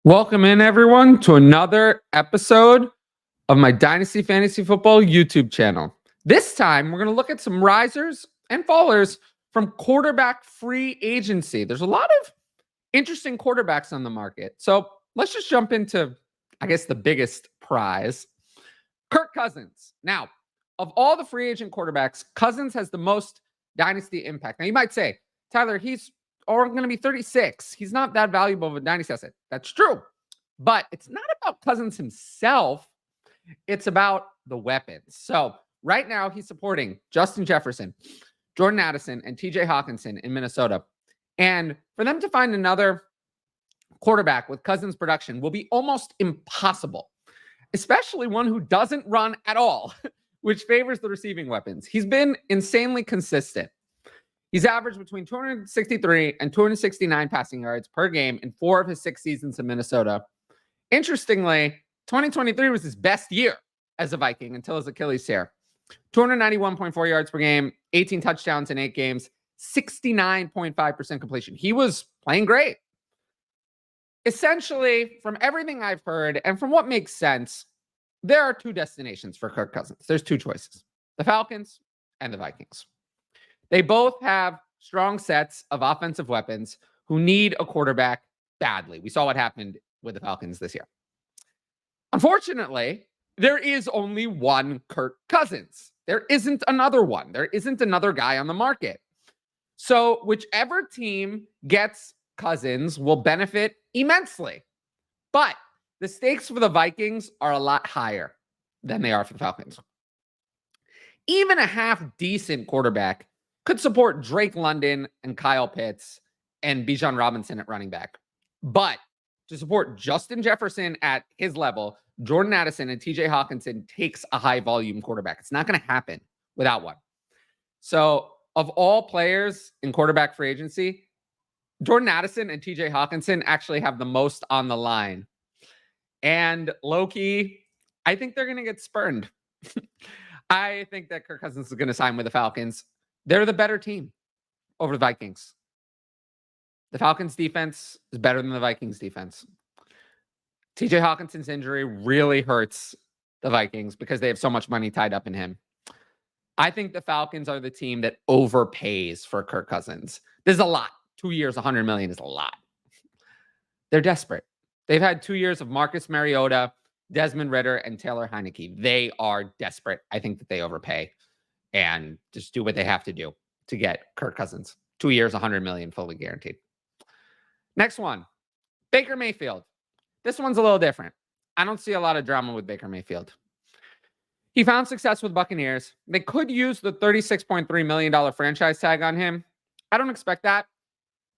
Welcome in, everyone, to another episode of my Dynasty Fantasy Football YouTube channel. This time, we're going to look at some risers and fallers from quarterback free agency. There's a lot of interesting quarterbacks on the market. So let's just jump into, I guess, the biggest prize, Kirk Cousins. Now, of all the free agent quarterbacks, Cousins has the most dynasty impact. Now, you might say, Tyler, he's going to be 36. He's not that valuable of a dynasty asset. That's true. But it's not about Cousins himself. It's about the weapons. So right now he's supporting Justin Jefferson, Jordan Addison, and TJ Hawkinson in Minnesota. And for them to find another quarterback with Cousins production will be almost impossible, especially one who doesn't run at all, which favors the receiving weapons. He's been insanely consistent. He's averaged between 263 and 269 passing yards per game in 4 of his 6 seasons in Minnesota. Interestingly, 2023 was his best year as a Viking until his Achilles tear. 291.4 yards per game, 18 touchdowns in 8 games, 69.5% completion. He was playing great. Essentially, from everything I've heard and from what makes sense, there are 2 destinations for Kirk Cousins. There's 2 choices, the Falcons and the Vikings. They both have strong sets of offensive weapons who need a quarterback badly. We saw what happened with the Falcons this year. Unfortunately, there is only one Kirk Cousins. There isn't another one. There isn't another guy on the market. So whichever team gets Cousins will benefit immensely. But the stakes for the Vikings are a lot higher than they are for the Falcons. Even a half-decent quarterback could support Drake London and Kyle Pitts and Bijan Robinson at running back. But to support Justin Jefferson at his level, Jordan Addison and TJ Hawkinson takes a high-volume quarterback. It's not going to happen without one. So of all players in quarterback free agency, Jordan Addison and TJ Hawkinson actually have the most on the line. And low-key, I think they're going to get spurned. I think that Kirk Cousins is going to sign with the Falcons. They're the better team over the Vikings. The Falcons defense is better than the Vikings defense. TJ Hawkinson's injury really hurts the Vikings because they have so much money tied up in him. I think the Falcons are the team that overpays for Kirk Cousins. This is a lot. 2 years, $100 million is a lot. They're desperate. They've had 2 years of Marcus Mariota, Desmond Ridder, and Taylor Heineke. They are desperate. I think that they overpay and just do what they have to do to get Kirk Cousins. 2 years, $100 million, fully guaranteed. Next one, Baker Mayfield. This one's a little different. I don't see a lot of drama with Baker Mayfield. He found success with Buccaneers. They could use the $36.3 million franchise tag on him. I don't expect that.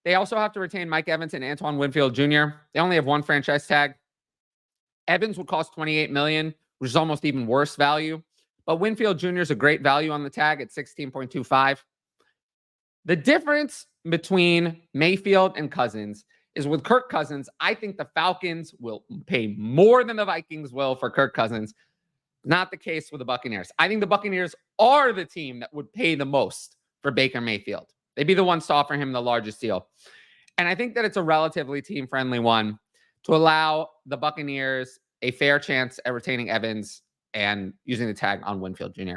They also have to retain Mike Evans and Antoine Winfield Jr. They only have one franchise tag. Evans would cost $28 million, which is almost even worse value. But Winfield Jr. is a great value on the tag at $16.25. The difference between Mayfield and Cousins is with Kirk Cousins, I think the Falcons will pay more than the Vikings will for Kirk Cousins. Not the case with the Buccaneers. I think the Buccaneers are the team that would pay the most for Baker Mayfield. They'd be the ones to offer him the largest deal. And I think that it's a relatively team-friendly one to allow the Buccaneers a fair chance at retaining Evans and using the tag on Winfield Jr.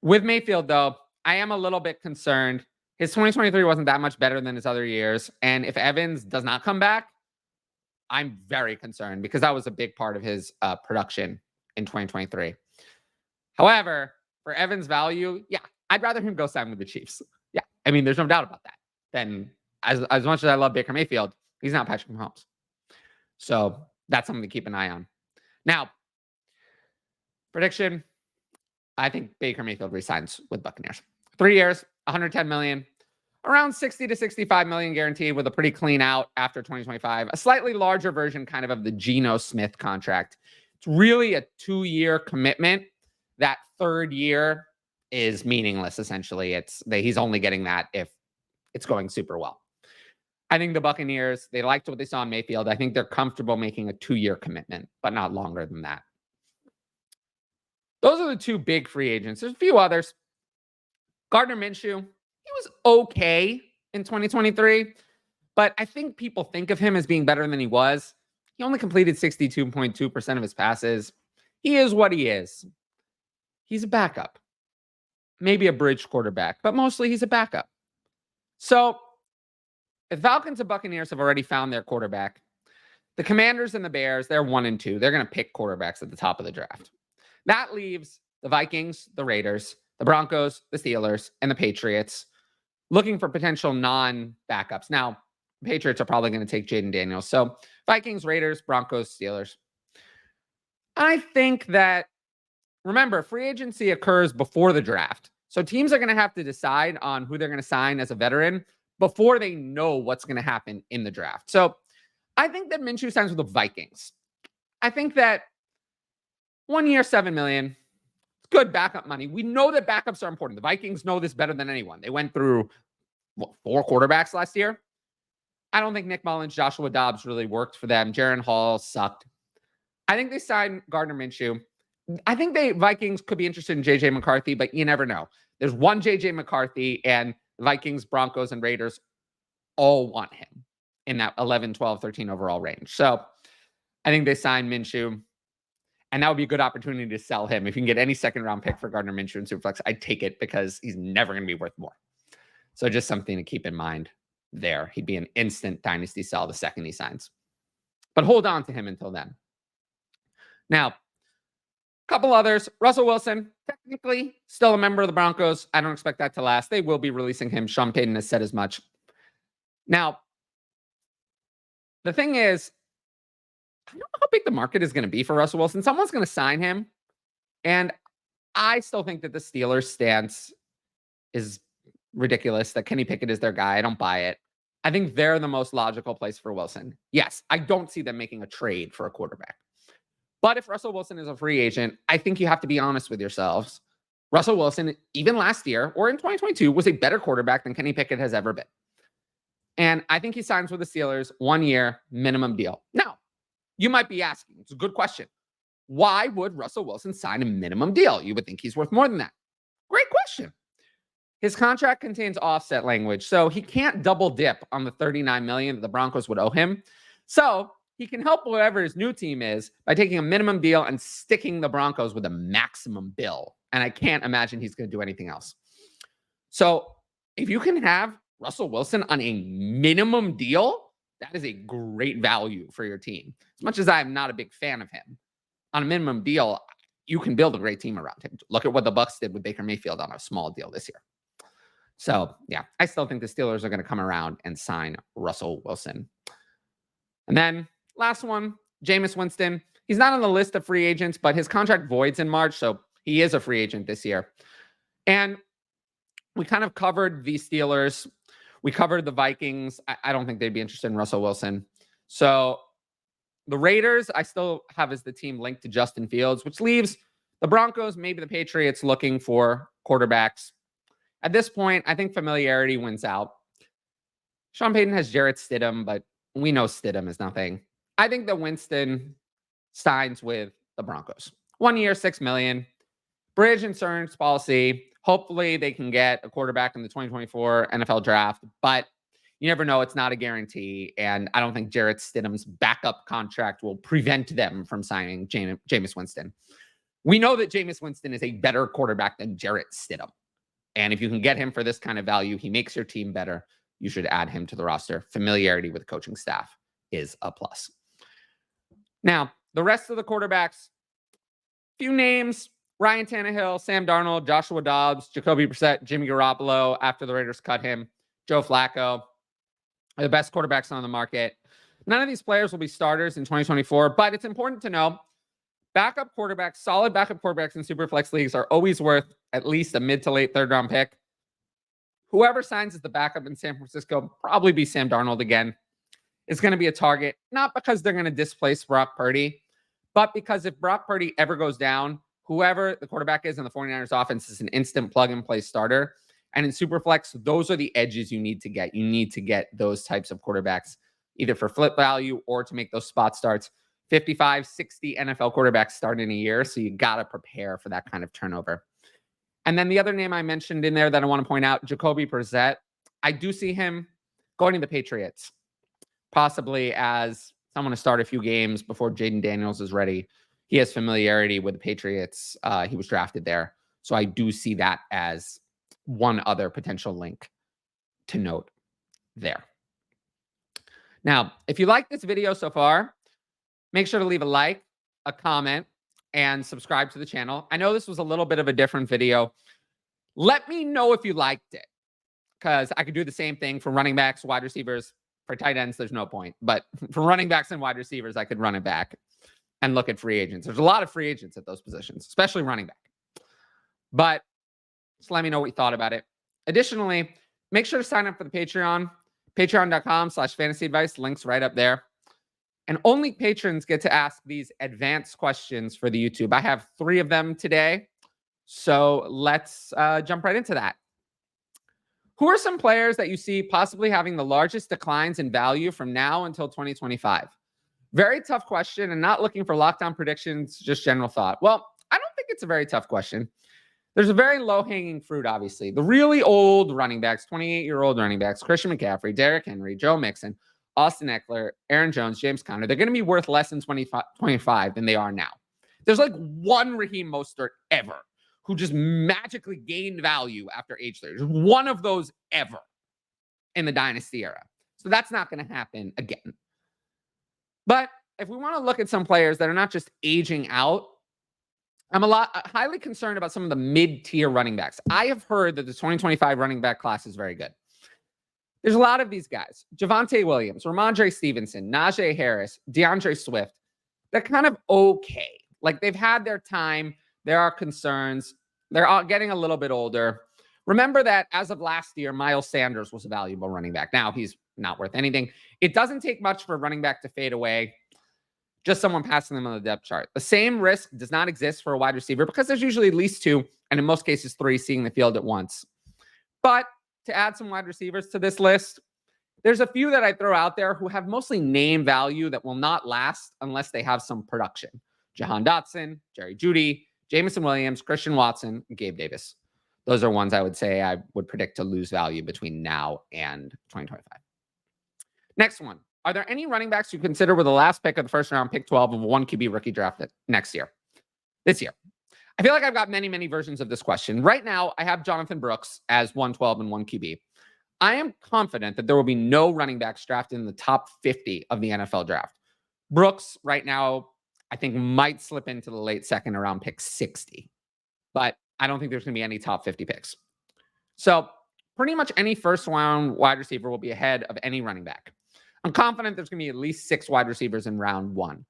With Mayfield, though, I am a little bit concerned. His 2023 wasn't that much better than his other years. And if Evans does not come back, I'm very concerned because that was a big part of his production in 2023. However, for Evans' value, yeah, I'd rather him go sign with the Chiefs. Yeah, I mean, there's no doubt about that. Then as much as I love Baker Mayfield, he's not Patrick Mahomes. So that's something to keep an eye on. Now, prediction, I think Baker Mayfield resigns with Buccaneers. 3 years, $110 million, around $60 to $65 million guaranteed with a pretty clean out after 2025. A slightly larger version kind of the Geno Smith contract. It's really a 2-year commitment. That 3rd year is meaningless, essentially. He's only getting that if it's going super well. I think the Buccaneers, they liked what they saw in Mayfield. I think they're comfortable making a 2-year commitment, but not longer than that. Those are the 2 big free agents. There's a few others. Gardner Minshew, he was okay in 2023, But I think people think of him as being better than he was. He only completed 62.2% of his passes. He is what he is. He's a backup, maybe a bridge quarterback, but mostly he's a backup. So the Falcons and Buccaneers have already found their quarterback. The Commanders and the Bears, they're 1-2. They're going to pick quarterbacks at the top of the draft. That leaves the Vikings, the Raiders, the Broncos, the Steelers, and the Patriots looking for potential non-backups. Now, the Patriots are probably going to take Jaden Daniels. So Vikings, Raiders, Broncos, Steelers. I think that, remember, free agency occurs before the draft. So teams are going to have to decide on who they're going to sign as a veteran before they know what's going to happen in the draft. So I think that Minshew signs with the Vikings. I think that 1 year, $7 million. It's good backup money. We know that backups are important. The Vikings know this better than anyone. They went through 4 quarterbacks last year. I don't think Nick Mullins, Joshua Dobbs really worked for them. Jaron Hall sucked. I think they signed Gardner Minshew. I think the Vikings could be interested in J.J. McCarthy, but you never know. There's one J.J. McCarthy, and the Vikings, Broncos, and Raiders all want him in that 11, 12, 13 overall range. So I think they signed Minshew, and that would be a good opportunity to sell him. If you can get any second-round pick for Gardner Minshew in Superflex, I'd take it because he's never going to be worth more. So just something to keep in mind there. He'd be an instant dynasty sell the second he signs. But hold on to him until then. Now, a couple others. Russell Wilson, technically still a member of the Broncos. I don't expect that to last. They will be releasing him. Sean Payton has said as much. Now, the thing is, I don't know how big the market is going to be for Russell Wilson. Someone's going to sign him. And I still think that the Steelers' stance is ridiculous, that Kenny Pickett is their guy. I don't buy it. I think they're the most logical place for Wilson. Yes, I don't see them making a trade for a quarterback. But if Russell Wilson is a free agent, I think you have to be honest with yourselves. Russell Wilson, even last year or in 2022, was a better quarterback than Kenny Pickett has ever been. And I think he signs with the Steelers, 1 year minimum deal. Now, you might be asking, it's a good question. Why would Russell Wilson sign a minimum deal? You would think he's worth more than that. Great question. His contract contains offset language, so he can't double dip on the $39 million that the Broncos would owe him. So he can help whatever his new team is by taking a minimum deal and sticking the Broncos with a maximum bill. And I can't imagine he's going to do anything else. So if you can have Russell Wilson on a minimum deal, that is a great value for your team. As much as I'm not a big fan of him, on a minimum deal, you can build a great team around him. Look at what the Bucs did with Baker Mayfield on a small deal this year. So, yeah, I still think the Steelers are going to come around and sign Russell Wilson. And then last one, Jameis Winston. He's not on the list of free agents, but his contract voids in March, so he is a free agent this year. And we kind of covered the Steelers. We covered the Vikings. I don't think they'd be interested in Russell Wilson. So the Raiders, I still have as the team linked to Justin Fields, which leaves the Broncos, maybe the Patriots looking for quarterbacks. At this point, I think familiarity wins out. Sean Payton has Jarrett Stidham, but we know Stidham is nothing. I think that Winston signs with the Broncos. 1 year, $6 million. Bridge insurance policy. Hopefully they can get a quarterback in the 2024 NFL draft, but you never know. It's not a guarantee. And I don't think Jarrett Stidham's backup contract will prevent them from signing Jameis Winston. We know that Jameis Winston is a better quarterback than Jarrett Stidham. And if you can get him for this kind of value, he makes your team better. You should add him to the roster. Familiarity with the coaching staff is a plus. Now, the rest of the quarterbacks, few names: Ryan Tannehill, Sam Darnold, Joshua Dobbs, Jacoby Brissett, Jimmy Garoppolo after the Raiders cut him, Joe Flacco, are the best quarterbacks on the market. None of these players will be starters in 2024, but it's important to know backup quarterbacks, solid backup quarterbacks in Superflex leagues are always worth at least a mid to late third-round pick. Whoever signs as the backup in San Francisco, probably be Sam Darnold again, is going to be a target, not because they're going to displace Brock Purdy, but because if Brock Purdy ever goes down, whoever the quarterback is in the 49ers offense is an instant plug-and-play starter. And in Superflex, those are the edges you need to get. You need to get those types of quarterbacks, either for flip value or to make those spot starts. 55, 60 NFL quarterbacks start in a year, so you got to prepare for that kind of turnover. And then the other name I mentioned in there that I want to point out, Jacoby Brissett. I do see him going to the Patriots. possibly as someone to start a few games before Jaden Daniels is ready. He has familiarity with the Patriots. He was drafted there. So I do see that as one other potential link to note there. Now, if you like this video so far, make sure to leave a like, a comment, and subscribe to the channel. I know this was a little bit of a different video. Let me know if you liked it, because I could do the same thing for running backs, wide receivers. For tight ends, there's no point. But for running backs and wide receivers, I could run it back and look at free agents. There's a lot of free agents at those positions, especially running back. But just let me know what you thought about it. Additionally, make sure to sign up for the Patreon, patreon.com/fantasyadvice. Links right up there. And only patrons get to ask these advanced questions for the YouTube. I have 3 of them today. So let's jump right into that. Who are some players that you see possibly having the largest declines in value from now until 2025? Very tough question, and not looking for lockdown predictions, just general thought. Well, I don't think it's a very tough question. There's a very low-hanging fruit, obviously. The really old running backs, 28-year-old running backs, Christian McCaffrey, Derrick Henry, Joe Mixon, Austin Eckler, Aaron Jones, James Conner, they're going to be worth less in 25 than they are now. There's like one Raheem Mostert ever who just magically gained value after age 30. There's one of those ever in the Dynasty era. So that's not going to happen again. But if we want to look at some players that are not just aging out, I'm highly concerned about some of the mid-tier running backs. I have heard that the 2025 running back class is very good. There's a lot of these guys. Javonte Williams, Ramondre Stevenson, Najee Harris, DeAndre Swift. They're kind of okay. Like, they've had their time. There are concerns. They're all getting a little bit older. Remember that as of last year, Miles Sanders was a valuable running back. Now he's not worth anything. It doesn't take much for a running back to fade away. Just someone passing them on the depth chart. The same risk does not exist for a wide receiver because there's usually at least 2, and in most cases 3 seeing the field at once. But to add some wide receivers to this list, there's a few that I throw out there who have mostly name value that will not last unless they have some production. Jahan Dotson, Jerry Jeudy, Jameson Williams, Christian Watson, and Gabe Davis. Those are ones I would say I would predict to lose value between now and 2025. Next one. Are there any running backs you consider with the last pick of the first round, pick 12 of a 1 QB rookie draft this year? I feel like I've got many, many versions of this question. Right now, I have Jonathan Brooks as 112 and 1 QB. I am confident that there will be no running backs drafted in the top 50 of the NFL draft. Brooks right now, I think, might slip into the late second around pick 60. But I don't think there's going to be any top 50 picks. So pretty much any first round wide receiver will be ahead of any running back. I'm confident there's going to be at least 6 wide receivers in round 1.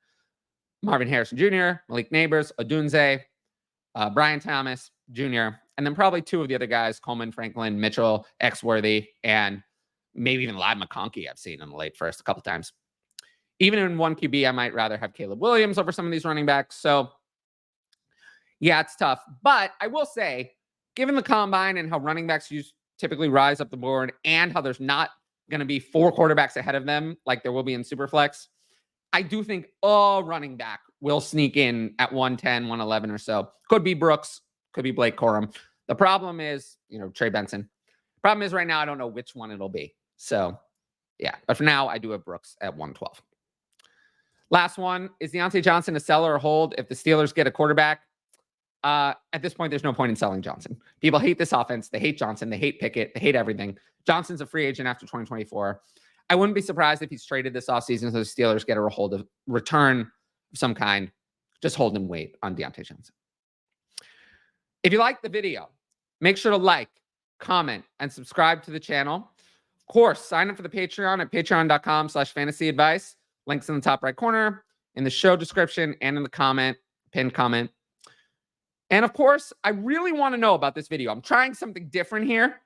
Marvin Harrison Jr., Malik Neighbors, Odunze, Brian Thomas Jr., and then probably 2 of the other guys, Coleman, Franklin, Mitchell, Xworthy, and maybe even Ladd McConkey I've seen in the late first a couple times. Even in 1 QB, I might rather have Caleb Williams over some of these running backs. So, yeah, it's tough. But I will say, given the combine and how running backs typically rise up the board and how there's not going to be 4 quarterbacks ahead of them like there will be in Superflex, I do think a running back will sneak in at 110, 111 or so. Could be Brooks, could be Blake Corum. The problem is, Trey Benson. Problem is right now I don't know which one it'll be. So, yeah. But for now, I do have Brooks at 112. Last one. Is Deontay Johnson a sell or a hold if the Steelers get a quarterback? At this point, there's no point in selling Johnson. People hate this offense. They hate Johnson. They hate Pickett. They hate everything. Johnson's a free agent after 2024. I wouldn't be surprised if he's traded this offseason so the Steelers get a return of some kind. Just hold and wait on Deontay Johnson. If you like the video, make sure to like, comment, and subscribe to the channel. Of course, sign up for the Patreon at patreon.com/fantasyadvice. Links in the top right corner, in the show description, and in the pinned comment. And of course, I really want to know about this video. I'm trying something different here.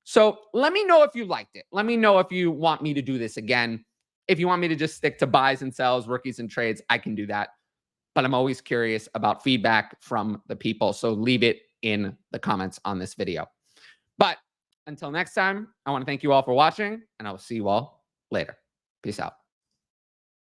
So let me know if you liked it. Let me know if you want me to do this again. If you want me to just stick to buys and sells, rookies and trades, I can do that. But I'm always curious about feedback from the people. So leave it in the comments on this video. But until next time, I want to thank you all for watching, and I will see you all later. Peace out.